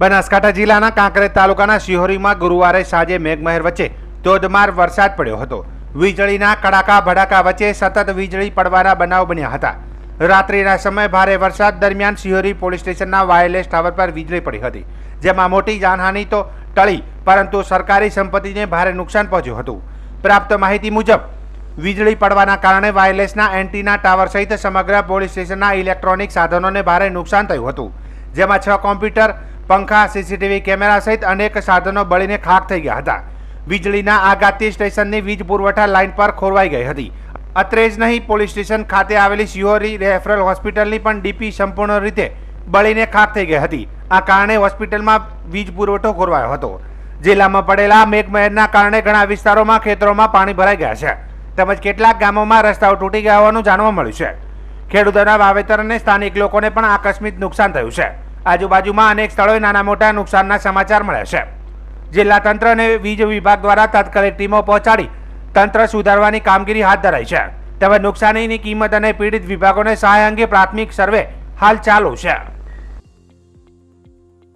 બનાસકાંઠા જિલ્લાના કાંકરેજ તાલુકાના શિહોરીમાં ગુરુવારે સાંજે મેઘમહેર વચ્ચે ધોધમાર વરસાદ પડ્યો હતો। વીજળીના કડાકા ભડાકા વચ્ચે સતત વીજળી પડવાના બનાવ બન્યા હતા। રાત્રિના સમયે ભારે વરસાદ દરમિયાન શિહોરી પોલીસ સ્ટેશનના વાયરલેસ ટાવર પર વીજળી પડી હતી, જેમાં મોટી જાનહાનિ તો ટળી, પરંતુ સરકારી સંપત્તિને ભારે નુકસાન પહોંચ્યું હતું। પ્રાપ્ત માહિતી મુજબ વીજળી પડવાના કારણે વાયરલેસના એન્ટીના ટાવર સહિત સમગ્ર પોલીસ સ્ટેશનના ઇલેક્ટ્રોનિક સાધનોને ભારે નુકસાન થયું હતું, જેમાં 6 કોમ્પ્યુટર, पंखा, सीसीटीवी कैमरा सहित अनेक साधनों बळीने खाक थई गया था। वीजळीना आघातथी स्टेशननी वीज पुरवठा लाइन पर खोरवाई गई हती। अत्रे ज नहीं, पोलीस स्टेशन खाते आवेली शिहोरी रेफरल होस्पिટલની પણ ડીપી સંપૂર્ણ રીતે બળીને ખાક થઈ ગઈ હતી। આ કારણે હોસ્પિટલમાં વીજ પુરવઠો ખોરવાયો હતો। જિલ્લામાં પડેલા મેઘમહેરના કારણે ઘણા વિસ્તારોમાં ખેતરોમાં પાણી ભરાઈ ગયા છે, તેમજ કેટલાક ગામોમાં રસ્તાઓ તૂટી ગયા હોવાનું જાણવા મળ્યું છે। ખેડૂતોના વાવેતર અને સ્થાનિક લોકોને પણ આકસ્મિક નુકસાન થયું છે। આજુબાજુમાં અનેક સ્થળોએ નાના મોટા નુકસાનના સમાચાર મળ્યા છે। જિલ્લા તંત્ર અને વીજ વિભાગ દ્વારા તાત્કાલિક ટીમો પહોંચાડી તંત્ર સુધારવાની કામગીરી હાથ ધરાઈ છે। તેમજ નુકસાનીની કિંમત અને પીડિત વિભાગોને સહાય અંગે પ્રાથમિક સર્વે હાલ ચાલુ છે।